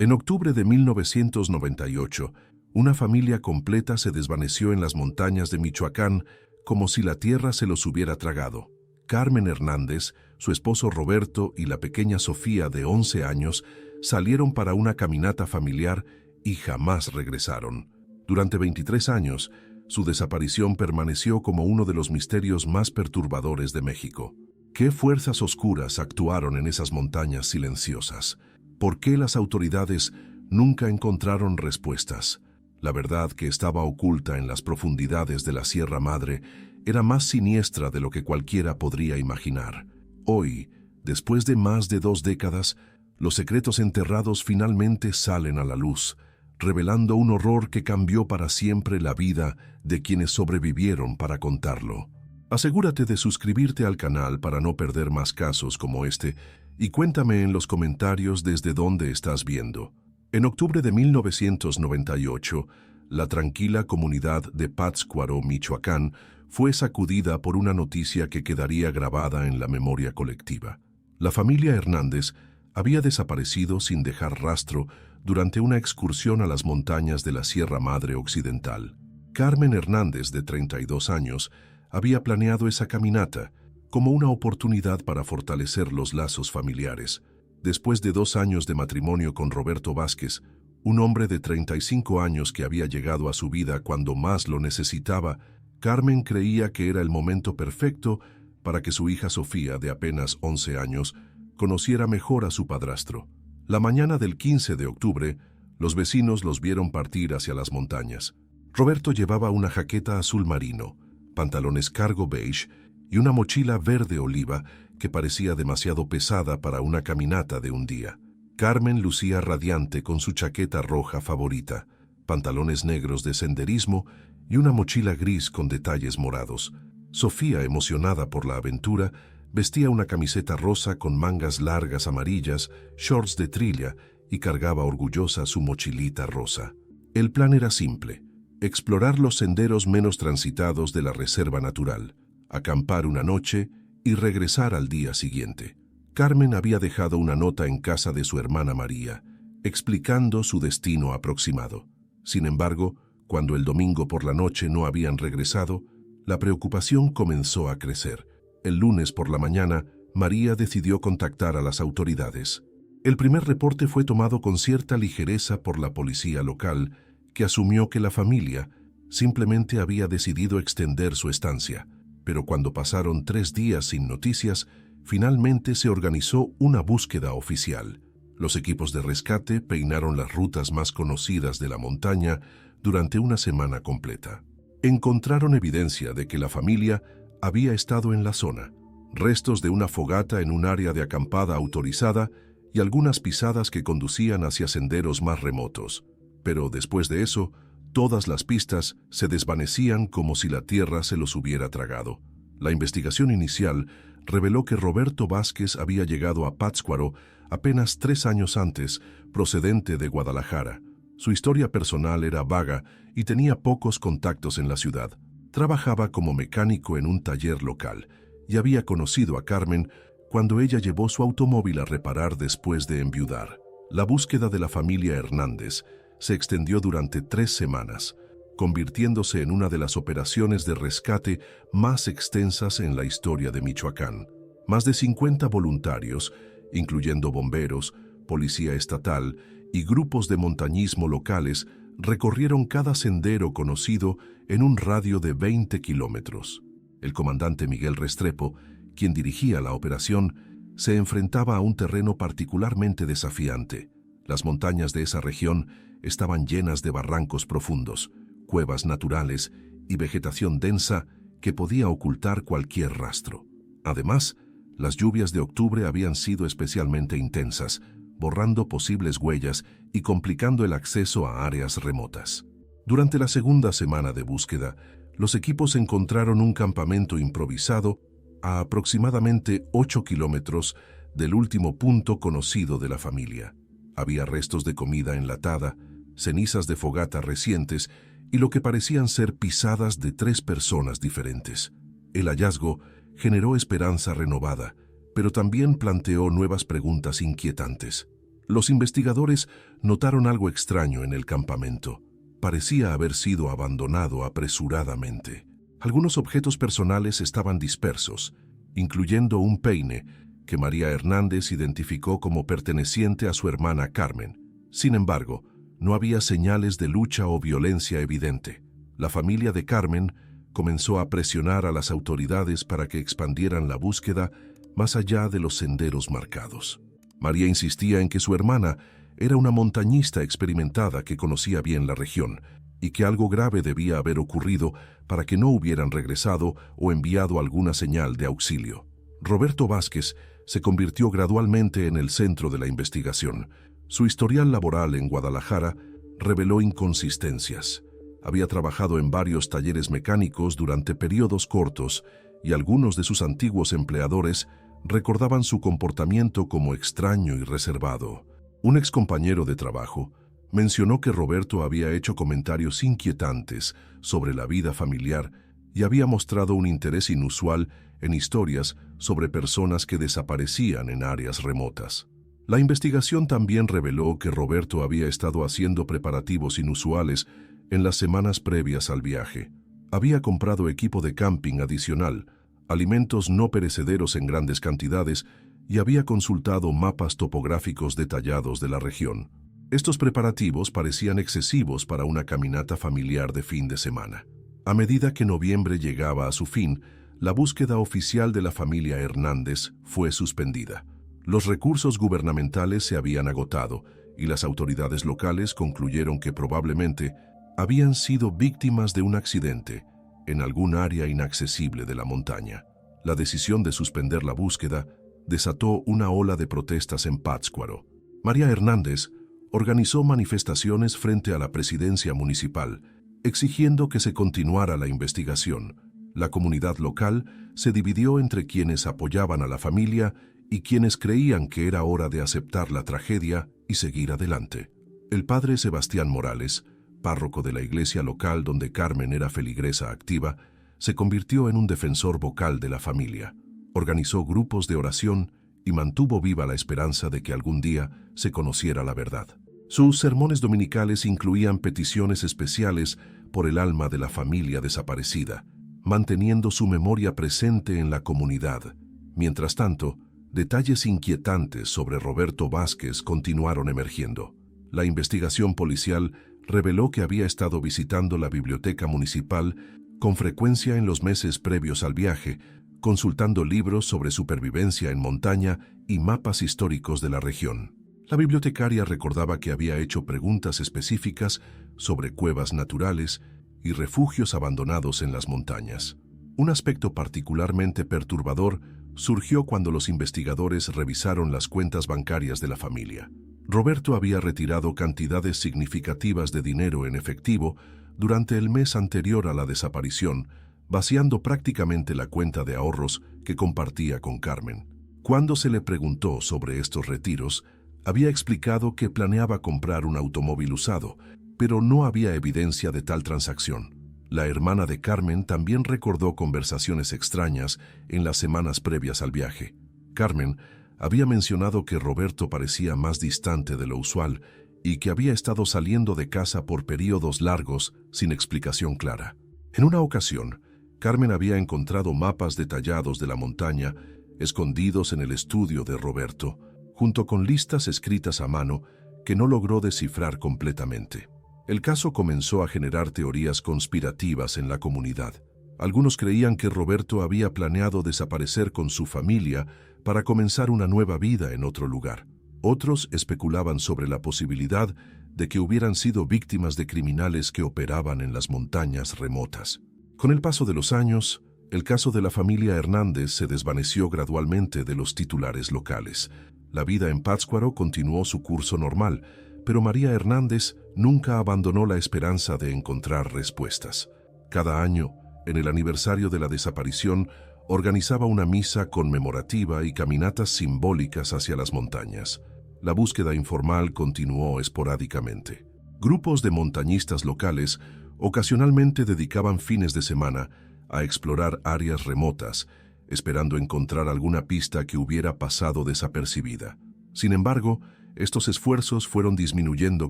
En octubre de 1998, una familia completa se desvaneció en las montañas de Michoacán como si la tierra se los hubiera tragado. Carmen Hernández, su esposo Roberto y la pequeña Sofía de 11 años salieron para una caminata familiar y jamás regresaron. Durante 23 años, su desaparición permaneció como uno de los misterios más perturbadores de México. ¿Qué fuerzas oscuras actuaron en esas montañas silenciosas? ¿Por qué las autoridades nunca encontraron respuestas? La verdad que estaba oculta en las profundidades de la Sierra Madre era más siniestra de lo que cualquiera podría imaginar. Hoy, después de más de 2 décadas, los secretos enterrados finalmente salen a la luz, revelando un horror que cambió para siempre la vida de quienes sobrevivieron para contarlo. Asegúrate de suscribirte al canal para no perder más casos como este y cuéntame en los comentarios desde dónde estás viendo. En octubre de 1998, la tranquila comunidad de Pátzcuaro, Michoacán, fue sacudida por una noticia que quedaría grabada en la memoria colectiva. La familia Hernández había desaparecido sin dejar rastro durante una excursión a las montañas de la Sierra Madre Occidental. Carmen Hernández, de 32 años, había planeado esa caminata como una oportunidad para fortalecer los lazos familiares. Después de 2 años de matrimonio con Roberto Vázquez, un hombre de 35 años que había llegado a su vida cuando más lo necesitaba, Carmen creía que era el momento perfecto para que su hija Sofía, de apenas 11 años, conociera mejor a su padrastro. La mañana del 15 de octubre, los vecinos los vieron partir hacia las montañas. Roberto llevaba una jaqueta azul marino, pantalones cargo beige y una mochila verde oliva que parecía demasiado pesada para una caminata de un día. Carmen lucía radiante con su chaqueta roja favorita, pantalones negros de senderismo y una mochila gris con detalles morados. Sofía, emocionada por la aventura, vestía una camiseta rosa con mangas largas amarillas, shorts de trilla y cargaba orgullosa su mochilita rosa. El plan era simple: explorar los senderos menos transitados de la reserva natural, acampar una noche y regresar al día siguiente. Carmen había dejado una nota en casa de su hermana María, explicando su destino aproximado. Sin embargo, cuando el domingo por la noche no habían regresado, la preocupación comenzó a crecer. El lunes por la mañana, María decidió contactar a las autoridades. El primer reporte fue tomado con cierta ligereza por la policía local, que asumió que la familia simplemente había decidido extender su estancia. Pero cuando pasaron 3 días sin noticias, finalmente se organizó una búsqueda oficial. Los equipos de rescate peinaron las rutas más conocidas de la montaña durante una semana completa. Encontraron evidencia de que la familia había estado en la zona, restos de una fogata en un área de acampada autorizada y algunas pisadas que conducían hacia senderos más remotos. Pero después de eso, todas las pistas se desvanecían como si la tierra se los hubiera tragado. La investigación inicial reveló que Roberto Vázquez había llegado a Pátzcuaro apenas 3 años antes, procedente de Guadalajara. Su historia personal era vaga y tenía pocos contactos en la ciudad. Trabajaba como mecánico en un taller local y había conocido a Carmen cuando ella llevó su automóvil a reparar después de enviudar. La búsqueda de la familia Hernández se extendió durante 3 semanas, convirtiéndose en una de las operaciones de rescate más extensas en la historia de Michoacán. Más de 50 voluntarios, incluyendo bomberos, policía estatal y grupos de montañismo locales, recorrieron cada sendero conocido en un radio de 20 kilómetros. El comandante Miguel Restrepo, quien dirigía la operación, se enfrentaba a un terreno particularmente desafiante. Las montañas de esa región estaban llenas de barrancos profundos, cuevas naturales y vegetación densa que podía ocultar cualquier rastro. Además, las lluvias de octubre habían sido especialmente intensas, borrando posibles huellas y complicando el acceso a áreas remotas. Durante la segunda semana de búsqueda, los equipos encontraron un campamento improvisado a aproximadamente 8 kilómetros del último punto conocido de la familia. Había restos de comida enlatada, cenizas de fogata recientes y lo que parecían ser pisadas de 3 personas diferentes. El hallazgo generó esperanza renovada, pero también planteó nuevas preguntas inquietantes. Los investigadores notaron algo extraño en el campamento. Parecía haber sido abandonado apresuradamente. Algunos objetos personales estaban dispersos, incluyendo un peine que María Hernández identificó como perteneciente a su hermana Carmen. Sin embargo, no había señales de lucha o violencia evidente. La familia de Carmen comenzó a presionar a las autoridades para que expandieran la búsqueda más allá de los senderos marcados. María insistía en que su hermana era una montañista experimentada que conocía bien la región y que algo grave debía haber ocurrido para que no hubieran regresado o enviado alguna señal de auxilio. Roberto Vázquez se convirtió gradualmente en el centro de la investigación. Su historial laboral en Guadalajara reveló inconsistencias. Había trabajado en varios talleres mecánicos durante periodos cortos y algunos de sus antiguos empleadores recordaban su comportamiento como extraño y reservado. Un excompañero de trabajo mencionó que Roberto había hecho comentarios inquietantes sobre la vida familiar y había mostrado un interés inusual en historias sobre personas que desaparecían en áreas remotas. La investigación también reveló que Roberto había estado haciendo preparativos inusuales en las semanas previas al viaje. Había comprado equipo de camping adicional, alimentos no perecederos en grandes cantidades y había consultado mapas topográficos detallados de la región. Estos preparativos parecían excesivos para una caminata familiar de fin de semana. A medida que noviembre llegaba a su fin, la búsqueda oficial de la familia Hernández fue suspendida. Los recursos gubernamentales se habían agotado y las autoridades locales concluyeron que probablemente habían sido víctimas de un accidente en algún área inaccesible de la montaña. La decisión de suspender la búsqueda desató una ola de protestas en Pátzcuaro. María Hernández organizó manifestaciones frente a la presidencia municipal, exigiendo que se continuara la investigación. La comunidad local se dividió entre quienes apoyaban a la familia y quienes creían que era hora de aceptar la tragedia y seguir adelante. El padre Sebastián Morales, párroco de la iglesia local donde Carmen era feligresa activa, se convirtió en un defensor vocal de la familia. Organizó grupos de oración y mantuvo viva la esperanza de que algún día se conociera la verdad. Sus sermones dominicales incluían peticiones especiales por el alma de la familia desaparecida, manteniendo su memoria presente en la comunidad. Mientras tanto, detalles inquietantes sobre Roberto Vázquez continuaron emergiendo. La investigación policial reveló que había estado visitando la biblioteca municipal con frecuencia en los meses previos al viaje, consultando libros sobre supervivencia en montaña y mapas históricos de la región. La bibliotecaria recordaba que había hecho preguntas específicas sobre cuevas naturales y refugios abandonados en las montañas. Un aspecto particularmente perturbador surgió cuando los investigadores revisaron las cuentas bancarias de la familia. Roberto había retirado cantidades significativas de dinero en efectivo durante el mes anterior a la desaparición, vaciando prácticamente la cuenta de ahorros que compartía con Carmen. Cuando se le preguntó sobre estos retiros, había explicado que planeaba comprar un automóvil usado, pero no había evidencia de tal transacción. La hermana de Carmen también recordó conversaciones extrañas en las semanas previas al viaje. Carmen había mencionado que Roberto parecía más distante de lo usual y que había estado saliendo de casa por periodos largos sin explicación clara. En una ocasión, Carmen había encontrado mapas detallados de la montaña escondidos en el estudio de Roberto, junto con listas escritas a mano que no logró descifrar completamente. El caso comenzó a generar teorías conspirativas en la comunidad. Algunos creían que Roberto había planeado desaparecer con su familia para comenzar una nueva vida en otro lugar. Otros especulaban sobre la posibilidad de que hubieran sido víctimas de criminales que operaban en las montañas remotas. Con el paso de los años, el caso de la familia Hernández se desvaneció gradualmente de los titulares locales. La vida en Pátzcuaro continuó su curso normal, pero María Hernández nunca abandonó la esperanza de encontrar respuestas. Cada año, en el aniversario de la desaparición, organizaba una misa conmemorativa y caminatas simbólicas hacia las montañas. La búsqueda informal continuó esporádicamente. Grupos de montañistas locales ocasionalmente dedicaban fines de semana a explorar áreas remotas, esperando encontrar alguna pista que hubiera pasado desapercibida. Sin embargo, estos esfuerzos fueron disminuyendo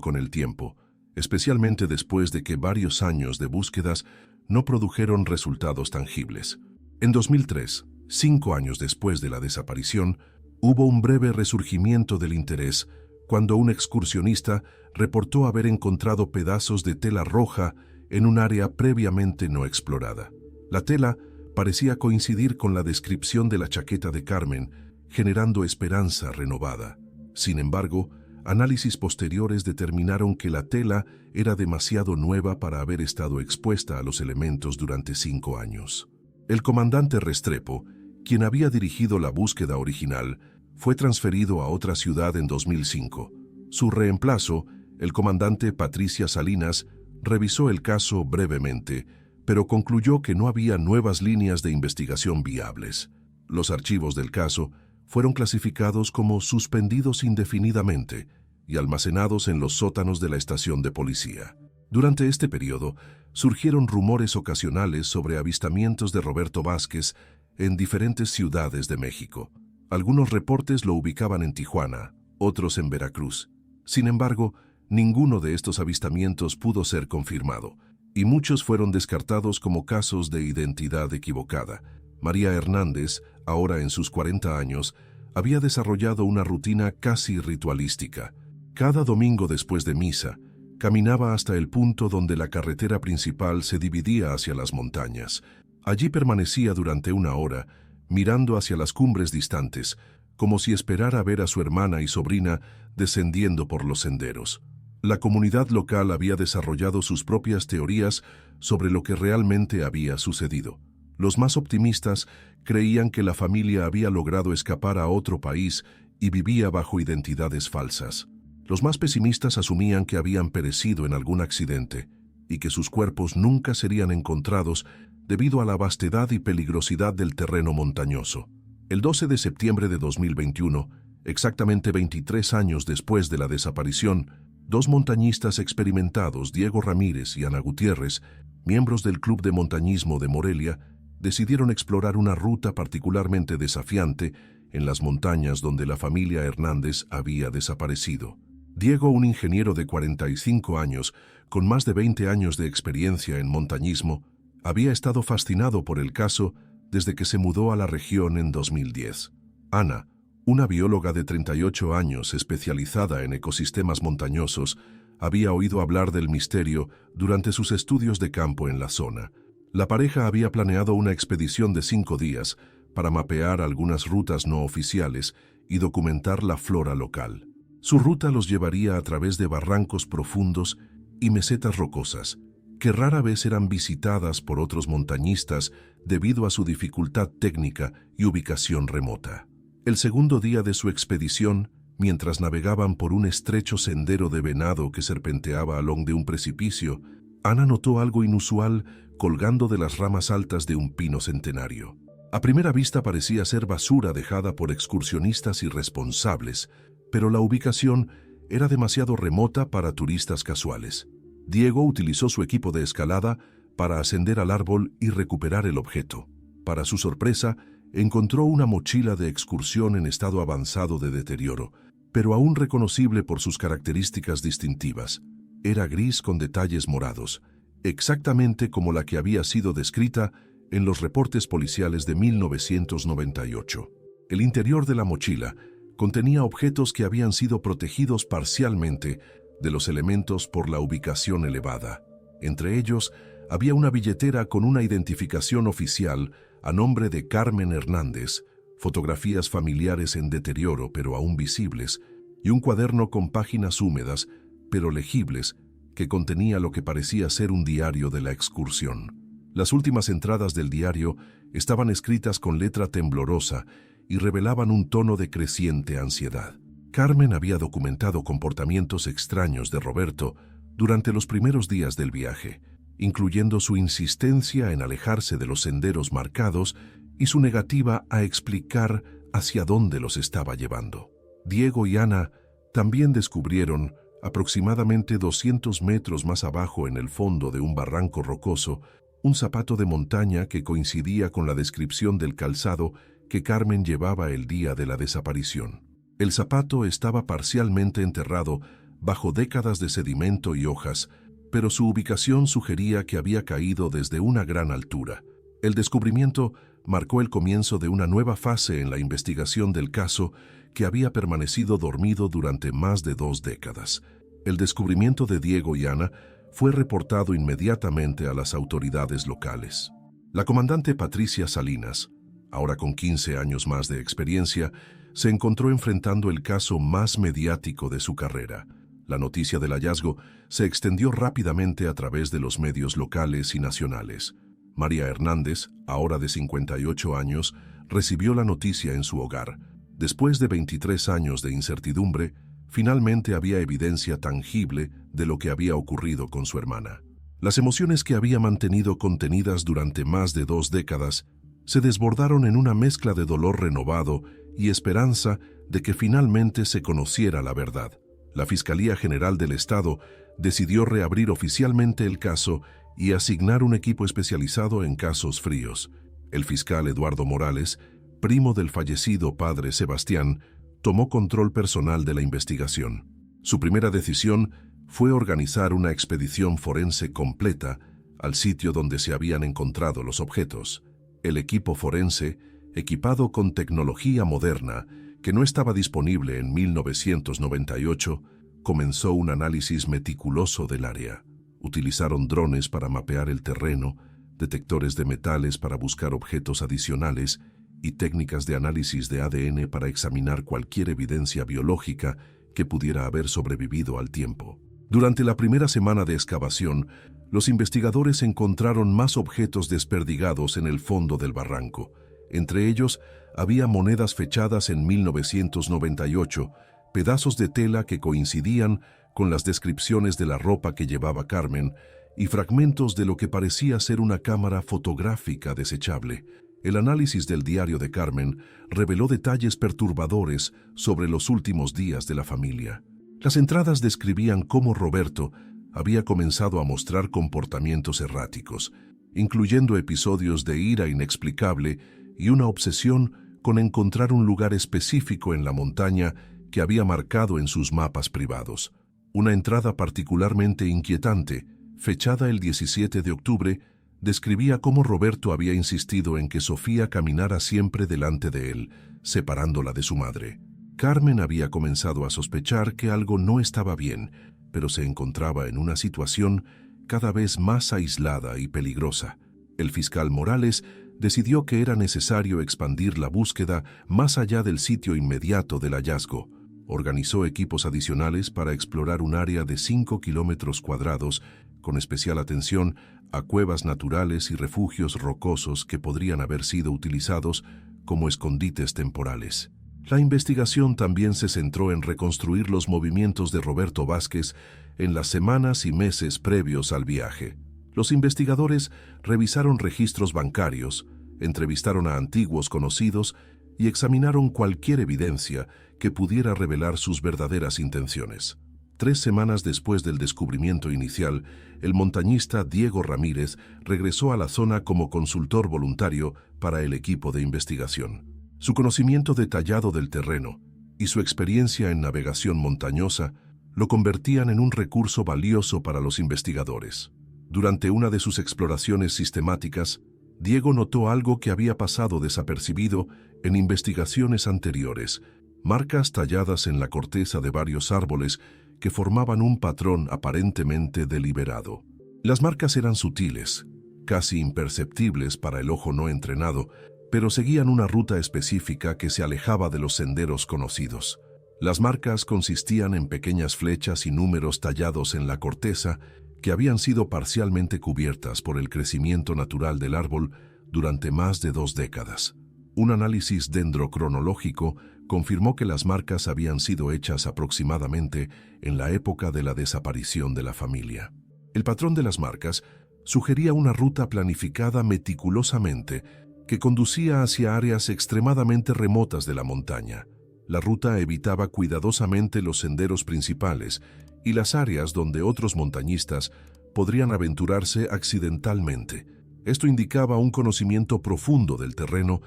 con el tiempo, especialmente después de que varios años de búsquedas no produjeron resultados tangibles. En 2003, 5 años después de la desaparición, hubo un breve resurgimiento del interés cuando un excursionista reportó haber encontrado pedazos de tela roja en un área previamente no explorada. La tela parecía coincidir con la descripción de la chaqueta de Carmen, generando esperanza renovada. Sin embargo, análisis posteriores determinaron que la tela era demasiado nueva para haber estado expuesta a los elementos durante 5 años. El comandante Restrepo, quien había dirigido la búsqueda original, fue transferido a otra ciudad en 2005. Su reemplazo, el comandante Patricia Salinas, revisó el caso brevemente, pero concluyó que no había nuevas líneas de investigación viables. Los archivos del caso fueron clasificados como suspendidos indefinidamente y almacenados en los sótanos de la estación de policía. Durante este periodo, surgieron rumores ocasionales sobre avistamientos de Roberto Vázquez en diferentes ciudades de México. Algunos reportes lo ubicaban en Tijuana, otros en Veracruz. Sin embargo, ninguno de estos avistamientos pudo ser confirmado, y muchos fueron descartados como casos de identidad equivocada. María Hernández, ahora en sus 40 años, había desarrollado una rutina casi ritualística. Cada domingo después de misa, caminaba hasta el punto donde la carretera principal se dividía hacia las montañas. Allí permanecía durante 1 hora, mirando hacia las cumbres distantes, como si esperara ver a su hermana y sobrina descendiendo por los senderos. La comunidad local había desarrollado sus propias teorías sobre lo que realmente había sucedido. Los más optimistas creían que la familia había logrado escapar a otro país y vivía bajo identidades falsas. Los más pesimistas asumían que habían perecido en algún accidente y que sus cuerpos nunca serían encontrados debido a la vastedad y peligrosidad del terreno montañoso. El 12 de septiembre de 2021, exactamente 23 años después de la desaparición, 2 montañistas experimentados, Diego Ramírez y Ana Gutiérrez, miembros del Club de Montañismo de Morelia, decidieron explorar una ruta particularmente desafiante en las montañas donde la familia Hernández había desaparecido. Diego, un ingeniero de 45 años, con más de 20 años de experiencia en montañismo, había estado fascinado por el caso desde que se mudó a la región en 2010. Ana, una bióloga de 38 años especializada en ecosistemas montañosos, había oído hablar del misterio durante sus estudios de campo en la zona. La pareja había planeado una expedición de 5 días para mapear algunas rutas no oficiales y documentar la flora local. Su ruta los llevaría a través de barrancos profundos y mesetas rocosas, que rara vez eran visitadas por otros montañistas debido a su dificultad técnica y ubicación remota. El segundo día de su expedición, mientras navegaban por un estrecho sendero de venado que serpenteaba a lo largo de un precipicio, Ana notó algo inusual colgando de las ramas altas de un pino centenario. A primera vista parecía ser basura dejada por excursionistas irresponsables, pero la ubicación era demasiado remota para turistas casuales. Diego utilizó su equipo de escalada para ascender al árbol y recuperar el objeto. Para su sorpresa, encontró una mochila de excursión en estado avanzado de deterioro, pero aún reconocible por sus características distintivas. Era gris con detalles morados, exactamente como la que había sido descrita en los reportes policiales de 1998. El interior de la mochila contenía objetos que habían sido protegidos parcialmente de los elementos por la ubicación elevada. Entre ellos, había una billetera con una identificación oficial a nombre de Carmen Hernández, fotografías familiares en deterioro pero aún visibles, y un cuaderno con páginas húmedas pero legibles que contenía lo que parecía ser un diario de la excursión. Las últimas entradas del diario estaban escritas con letra temblorosa y revelaban un tono de creciente ansiedad. Carmen había documentado comportamientos extraños de Roberto durante los primeros días del viaje, incluyendo su insistencia en alejarse de los senderos marcados y su negativa a explicar hacia dónde los estaba llevando. Diego y Ana también descubrieron, aproximadamente 200 metros más abajo en el fondo de un barranco rocoso, un zapato de montaña que coincidía con la descripción del calzado que Carmen llevaba el día de la desaparición. El zapato estaba parcialmente enterrado bajo décadas de sedimento y hojas, pero su ubicación sugería que había caído desde una gran altura. El descubrimiento marcó el comienzo de una nueva fase en la investigación del caso que había permanecido dormido durante más de 2 décadas. El descubrimiento de Diego y Ana fue reportado inmediatamente a las autoridades locales. La comandante Patricia Salinas, ahora con 15 años más de experiencia, se encontró enfrentando el caso más mediático de su carrera. La noticia del hallazgo se extendió rápidamente a través de los medios locales y nacionales. María Hernández, ahora de 58 años, recibió la noticia en su hogar. Después de 23 años de incertidumbre, finalmente había evidencia tangible de lo que había ocurrido con su hermana. Las emociones que había mantenido contenidas durante más de 2 décadas se desbordaron en una mezcla de dolor renovado y esperanza de que finalmente se conociera la verdad. La Fiscalía General del Estado decidió reabrir oficialmente el caso y asignar un equipo especializado en casos fríos. El fiscal Eduardo Morales, primo del fallecido padre Sebastián, tomó control personal de la investigación. Su primera decisión fue organizar una expedición forense completa al sitio donde se habían encontrado los objetos. El equipo forense, equipado con tecnología moderna que no estaba disponible en 1998, comenzó un análisis meticuloso del área. Utilizaron drones para mapear el terreno, detectores de metales para buscar objetos adicionales y técnicas de análisis de ADN para examinar cualquier evidencia biológica que pudiera haber sobrevivido al tiempo. Durante la primera semana de excavación, los investigadores encontraron más objetos desperdigados en el fondo del barranco. Entre ellos, había monedas fechadas en 1998, pedazos de tela que coincidían con las descripciones de la ropa que llevaba Carmen y fragmentos de lo que parecía ser una cámara fotográfica desechable. El análisis del diario de Carmen reveló detalles perturbadores sobre los últimos días de la familia. Las entradas describían cómo Roberto había comenzado a mostrar comportamientos erráticos, incluyendo episodios de ira inexplicable y una obsesión con encontrar un lugar específico en la montaña que había marcado en sus mapas privados. Una entrada particularmente inquietante, fechada el 17 de octubre, describía cómo Roberto había insistido en que Sofía caminara siempre delante de él, separándola de su madre. Carmen había comenzado a sospechar que algo no estaba bien, pero se encontraba en una situación cada vez más aislada y peligrosa. El fiscal Morales decidió que era necesario expandir la búsqueda más allá del sitio inmediato del hallazgo. Organizó equipos adicionales para explorar un área de 5 kilómetros cuadrados, con especial atención a cuevas naturales y refugios rocosos que podrían haber sido utilizados como escondites temporales. La investigación también se centró en reconstruir los movimientos de Roberto Vázquez en las semanas y meses previos al viaje. Los investigadores revisaron registros bancarios, entrevistaron a antiguos conocidos y examinaron cualquier evidencia que pudiera revelar sus verdaderas intenciones. 3 semanas después del descubrimiento inicial, el montañista Diego Ramírez regresó a la zona como consultor voluntario para el equipo de investigación. Su conocimiento detallado del terreno y su experiencia en navegación montañosa lo convertían en un recurso valioso para los investigadores. Durante una de sus exploraciones sistemáticas, Diego notó algo que había pasado desapercibido en investigaciones anteriores: marcas talladas en la corteza de varios árboles que formaban un patrón aparentemente deliberado. Las marcas eran sutiles, casi imperceptibles para el ojo no entrenado, pero seguían una ruta específica que se alejaba de los senderos conocidos. Las marcas consistían en pequeñas flechas y números tallados en la corteza que habían sido parcialmente cubiertas por el crecimiento natural del árbol durante más de 2 décadas. Un análisis dendrocronológico confirmó que las marcas habían sido hechas aproximadamente en la época de la desaparición de la familia. El patrón de las marcas sugería una ruta planificada meticulosamente que conducía hacia áreas extremadamente remotas de la montaña. La ruta evitaba cuidadosamente los senderos principales y las áreas donde otros montañistas podrían aventurarse accidentalmente. Esto indicaba un conocimiento profundo del terreno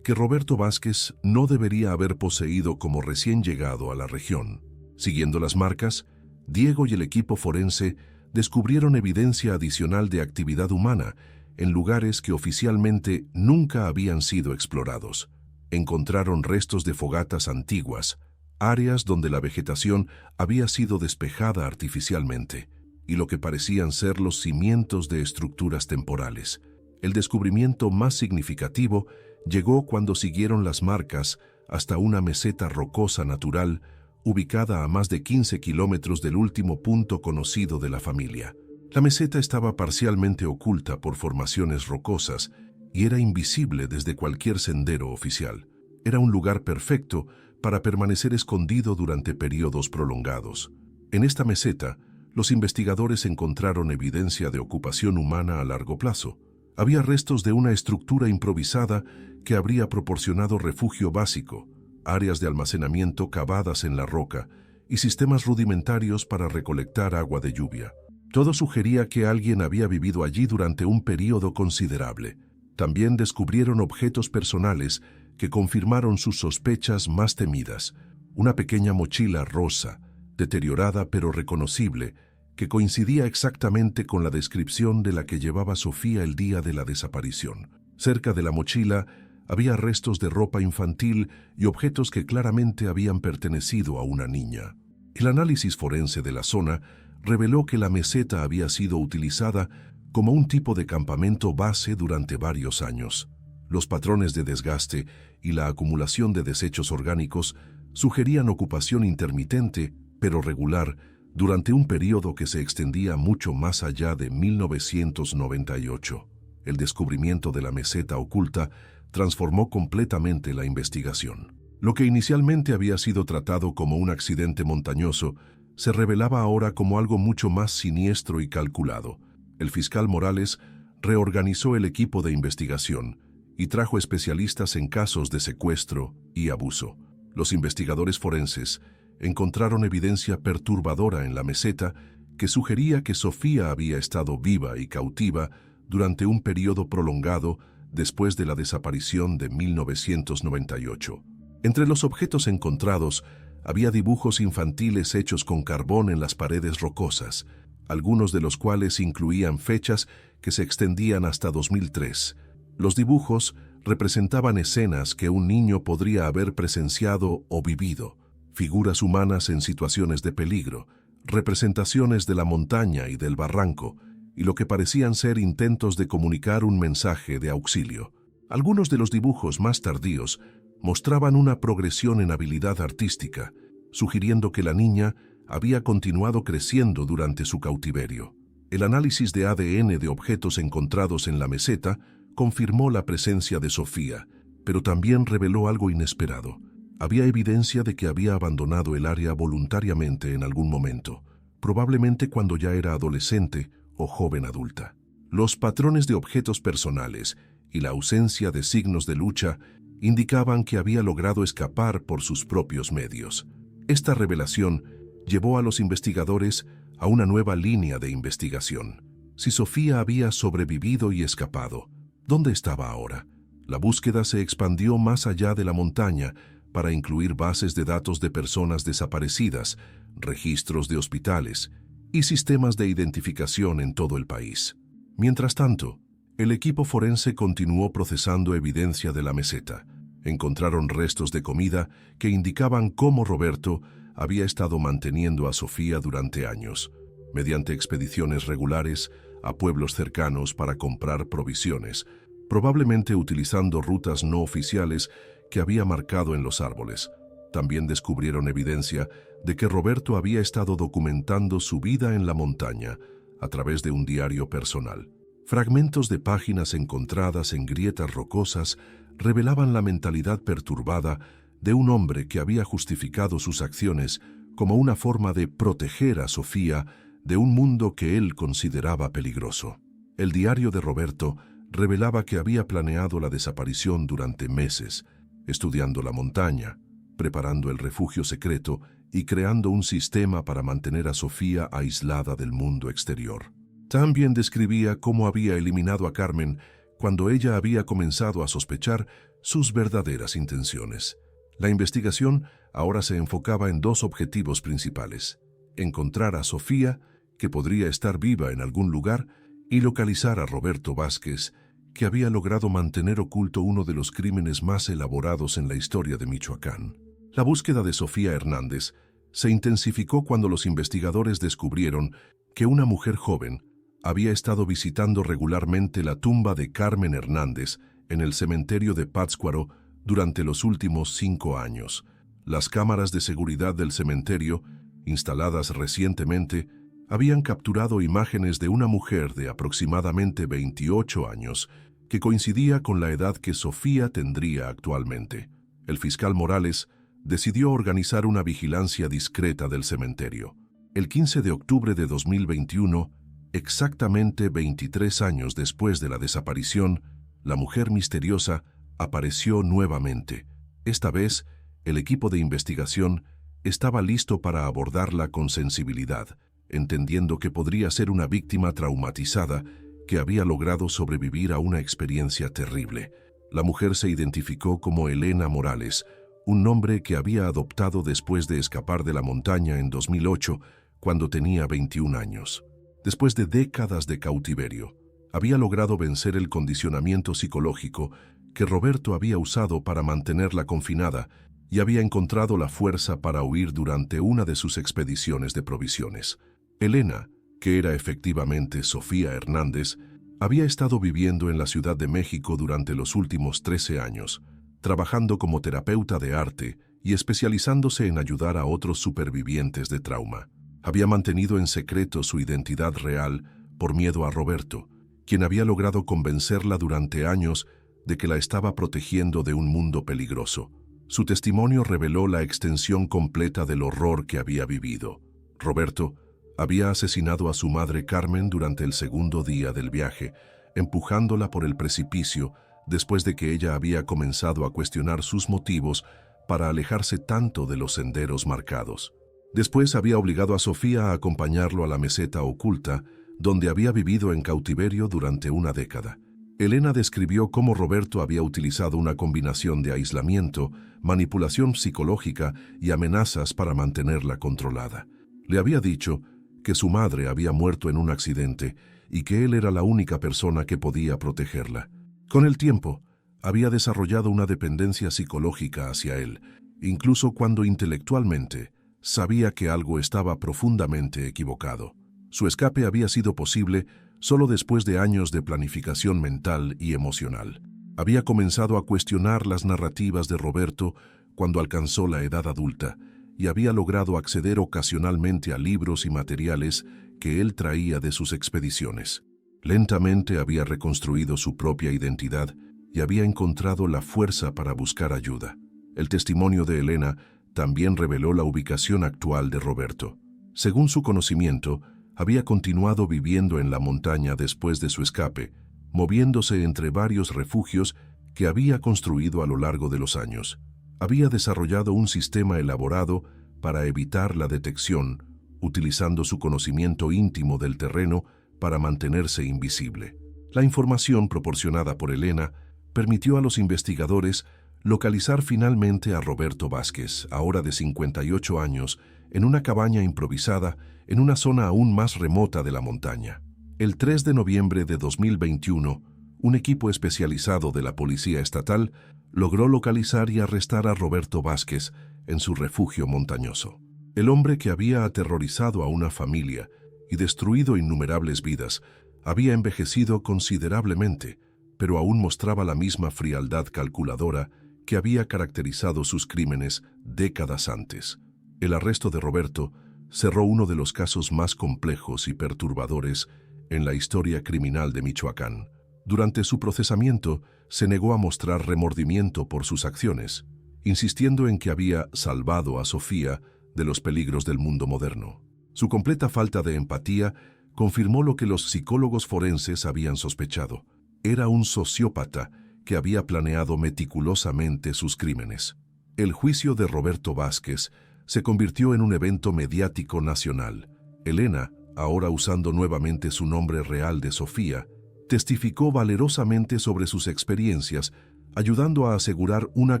que Roberto Vázquez no debería haber poseído como recién llegado a la región. Siguiendo las marcas, Diego y el equipo forense descubrieron evidencia adicional de actividad humana en lugares que oficialmente nunca habían sido explorados. Encontraron restos de fogatas antiguas, áreas donde la vegetación había sido despejada artificialmente, y lo que parecían ser los cimientos de estructuras temporales. El descubrimiento más significativo llegó cuando siguieron las marcas hasta una meseta rocosa natural ubicada a más de 15 kilómetros del último punto conocido de la familia. La meseta estaba parcialmente oculta por formaciones rocosas y era invisible desde cualquier sendero oficial. Era un lugar perfecto para permanecer escondido durante periodos prolongados. En esta meseta, los investigadores encontraron evidencia de ocupación humana a largo plazo. Había restos de una estructura improvisada que habría proporcionado refugio básico, áreas de almacenamiento cavadas en la roca y sistemas rudimentarios para recolectar agua de lluvia. Todo sugería que alguien había vivido allí durante un período considerable. También descubrieron objetos personales que confirmaron sus sospechas más temidas. Una pequeña mochila rosa, deteriorada pero reconocible, que coincidía exactamente con la descripción de la que llevaba Sofía el día de la desaparición. Cerca de la mochila había restos de ropa infantil y objetos que claramente habían pertenecido a una niña. El análisis forense de la zona reveló que la meseta había sido utilizada como un tipo de campamento base durante varios años. Los patrones de desgaste y la acumulación de desechos orgánicos sugerían ocupación intermitente, pero regular, durante un periodo que se extendía mucho más allá de 1998. El descubrimiento de la meseta oculta transformó completamente la investigación. Lo que inicialmente había sido tratado como un accidente montañoso se revelaba ahora como algo mucho más siniestro y calculado. El fiscal Morales reorganizó el equipo de investigación y trajo especialistas en casos de secuestro y abuso. Los investigadores forenses encontraron evidencia perturbadora en la meseta que sugería que Sofía había estado viva y cautiva durante un periodo prolongado después de la desaparición de 1998. Entre los objetos encontrados había dibujos infantiles hechos con carbón en las paredes rocosas, algunos de los cuales incluían fechas que se extendían hasta 2003. Los dibujos representaban escenas que un niño podría haber presenciado o vivido, figuras humanas en situaciones de peligro, representaciones de la montaña y del barranco, y lo que parecían ser intentos de comunicar un mensaje de auxilio. Algunos de los dibujos más tardíos mostraban una progresión en habilidad artística, sugiriendo que la niña había continuado creciendo durante su cautiverio. El análisis de ADN de objetos encontrados en la meseta confirmó la presencia de Sofía, pero también reveló algo inesperado. Había evidencia de que había abandonado el área voluntariamente en algún momento, probablemente cuando ya era adolescente o joven adulta. Los patrones de objetos personales y la ausencia de signos de lucha indicaban que había logrado escapar por sus propios medios. Esta revelación llevó a los investigadores a una nueva línea de investigación. Si Sofía había sobrevivido y escapado, ¿dónde estaba ahora? La búsqueda se expandió más allá de la montaña para incluir bases de datos de personas desaparecidas, registros de hospitales y sistemas de identificación en todo el país. Mientras tanto, el equipo forense continuó procesando evidencia de la meseta. Encontraron restos de comida que indicaban cómo Roberto había estado manteniendo a Sofía durante años, mediante expediciones regulares a pueblos cercanos para comprar provisiones, probablemente utilizando rutas no oficiales que había marcado en los árboles. También descubrieron evidencia de que Roberto había estado documentando su vida en la montaña a través de un diario personal. Fragmentos de páginas encontradas en grietas rocosas revelaban la mentalidad perturbada de un hombre que había justificado sus acciones como una forma de proteger a Sofía de un mundo que él consideraba peligroso. El diario de Roberto revelaba que había planeado la desaparición durante meses, estudiando la montaña, preparando el refugio secreto y creando un sistema para mantener a Sofía aislada del mundo exterior. También describía cómo había eliminado a Carmen cuando ella había comenzado a sospechar sus verdaderas intenciones. La investigación ahora se enfocaba en dos objetivos principales: encontrar a Sofía, que podría estar viva en algún lugar, y localizar a Roberto Vázquez, que había logrado mantener oculto uno de los crímenes más elaborados en la historia de Michoacán. La búsqueda de Sofía Hernández se intensificó cuando los investigadores descubrieron que una mujer joven había estado visitando regularmente la tumba de Carmen Hernández en el cementerio de Pátzcuaro durante los últimos 5 años. Las cámaras de seguridad del cementerio, instaladas recientemente, habían capturado imágenes de una mujer de aproximadamente 28 años, que coincidía con la edad que Sofía tendría actualmente. El fiscal Morales decidió organizar una vigilancia discreta del cementerio. El 15 de octubre de 2021, exactamente 23 años después de la desaparición, la mujer misteriosa apareció nuevamente. Esta vez, el equipo de investigación estaba listo para abordarla con sensibilidad, entendiendo que podría ser una víctima traumatizada que había logrado sobrevivir a una experiencia terrible. La mujer se identificó como Elena Morales, un nombre que había adoptado después de escapar de la montaña en 2008, cuando tenía 21 años. Después de décadas de cautiverio, había logrado vencer el condicionamiento psicológico que Roberto había usado para mantenerla confinada y había encontrado la fuerza para huir durante una de sus expediciones de provisiones. Elena, que era efectivamente Sofía Hernández, había estado viviendo en la Ciudad de México durante los últimos 13 años, trabajando como terapeuta de arte y especializándose en ayudar a otros supervivientes de trauma. Había mantenido en secreto su identidad real por miedo a Roberto, quien había logrado convencerla durante años de que la estaba protegiendo de un mundo peligroso. Su testimonio reveló la extensión completa del horror que había vivido. Roberto había asesinado a su madre Carmen durante el segundo día del viaje, empujándola por el precipicio después de que ella había comenzado a cuestionar sus motivos para alejarse tanto de los senderos marcados. Después había obligado a Sofía a acompañarlo a la meseta oculta, donde había vivido en cautiverio durante una década. Elena describió cómo Roberto había utilizado una combinación de aislamiento, manipulación psicológica y amenazas para mantenerla controlada. Le había dicho que su madre había muerto en un accidente y que él era la única persona que podía protegerla. Con el tiempo, había desarrollado una dependencia psicológica hacia él, incluso cuando intelectualmente sabía que algo estaba profundamente equivocado. Su escape había sido posible solo después de años de planificación mental y emocional. Había comenzado a cuestionar las narrativas de Roberto cuando alcanzó la edad adulta y había logrado acceder ocasionalmente a libros y materiales que él traía de sus expediciones. Lentamente había reconstruido su propia identidad y había encontrado la fuerza para buscar ayuda. El testimonio de Elena también reveló la ubicación actual de Roberto. Según su conocimiento, había continuado viviendo en la montaña después de su escape, moviéndose entre varios refugios que había construido a lo largo de los años. Había desarrollado un sistema elaborado para evitar la detección, utilizando su conocimiento íntimo del terreno para mantenerse invisible. La información proporcionada por Elena permitió a los investigadores localizar finalmente a Roberto Vázquez, ahora de 58 años, en una cabaña improvisada en una zona aún más remota de la montaña. El 3 de noviembre de 2021, un equipo especializado de la Policía Estatal logró localizar y arrestar a Roberto Vázquez en su refugio montañoso. El hombre que había aterrorizado a una familia y destruido innumerables vidas había envejecido considerablemente, pero aún mostraba la misma frialdad calculadora que había caracterizado sus crímenes décadas antes. El arresto de Roberto cerró uno de los casos más complejos y perturbadores en la historia criminal de Michoacán. Durante su procesamiento, se negó a mostrar remordimiento por sus acciones, insistiendo en que había salvado a Sofía de los peligros del mundo moderno. Su completa falta de empatía confirmó lo que los psicólogos forenses habían sospechado. Era un sociópata que había planeado meticulosamente sus crímenes. El juicio de Roberto Vázquez se convirtió en un evento mediático nacional. Elena, ahora usando nuevamente su nombre real de Sofía, testificó valerosamente sobre sus experiencias, ayudando a asegurar una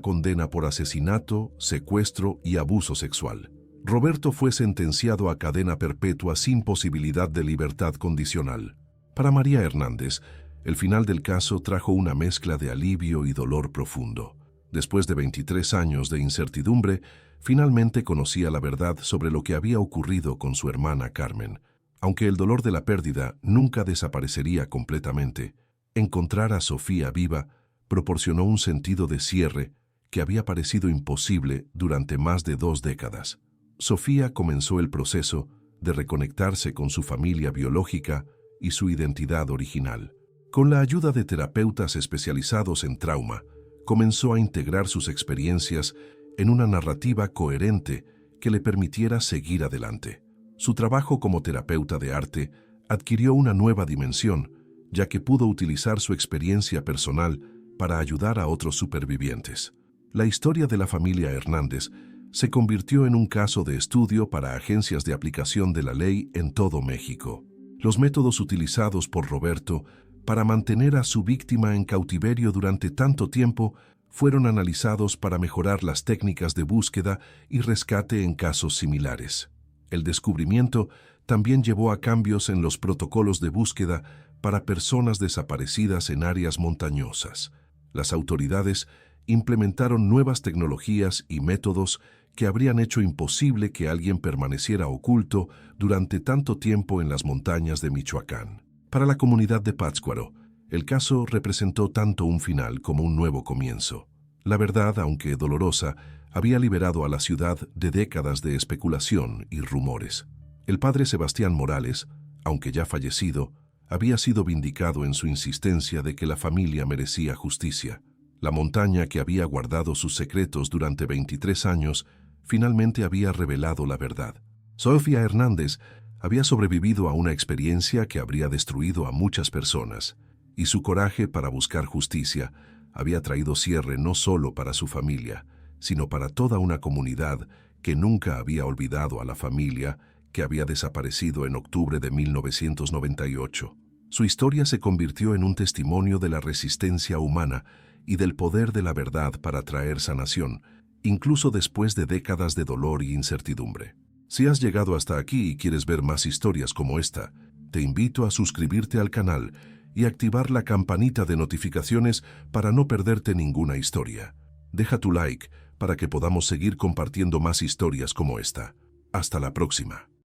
condena por asesinato, secuestro y abuso sexual. Roberto fue sentenciado a cadena perpetua sin posibilidad de libertad condicional. Para María Hernández, el final del caso trajo una mezcla de alivio y dolor profundo. Después de 23 años de incertidumbre, finalmente conocía la verdad sobre lo que había ocurrido con su hermana Carmen. Aunque el dolor de la pérdida nunca desaparecería completamente, encontrar a Sofía viva proporcionó un sentido de cierre que había parecido imposible durante más de 2 décadas. Sofía comenzó el proceso de reconectarse con su familia biológica y su identidad original. Con la ayuda de terapeutas especializados en trauma, comenzó a integrar sus experiencias en una narrativa coherente que le permitiera seguir adelante. Su trabajo como terapeuta de arte adquirió una nueva dimensión, ya que pudo utilizar su experiencia personal para ayudar a otros supervivientes. La historia de la familia Hernández se convirtió en un caso de estudio para agencias de aplicación de la ley en todo México. Los métodos utilizados por Roberto para mantener a su víctima en cautiverio durante tanto tiempo fueron analizados para mejorar las técnicas de búsqueda y rescate en casos similares. El descubrimiento también llevó a cambios en los protocolos de búsqueda para personas desaparecidas en áreas montañosas. Las autoridades implementaron nuevas tecnologías y métodos que habrían hecho imposible que alguien permaneciera oculto durante tanto tiempo en las montañas de Michoacán. Para la comunidad de Pátzcuaro, el caso representó tanto un final como un nuevo comienzo. La verdad, aunque dolorosa, había liberado a la ciudad de décadas de especulación y rumores. El padre Sebastián Morales, aunque ya fallecido, había sido vindicado en su insistencia de que la familia merecía justicia. La montaña que había guardado sus secretos durante 23 años finalmente había revelado la verdad. Sofía Hernández había sobrevivido a una experiencia que habría destruido a muchas personas, y su coraje para buscar justicia había traído cierre no solo para su familia, sino para toda una comunidad que nunca había olvidado a la familia que había desaparecido en octubre de 1998. Su historia se convirtió en un testimonio de la resistencia humana y del poder de la verdad para traer sanación, incluso después de décadas de dolor y incertidumbre. Si has llegado hasta aquí y quieres ver más historias como esta, te invito a suscribirte al canal y activar la campanita de notificaciones para no perderte ninguna historia. Deja tu like para que podamos seguir compartiendo más historias como esta. Hasta la próxima.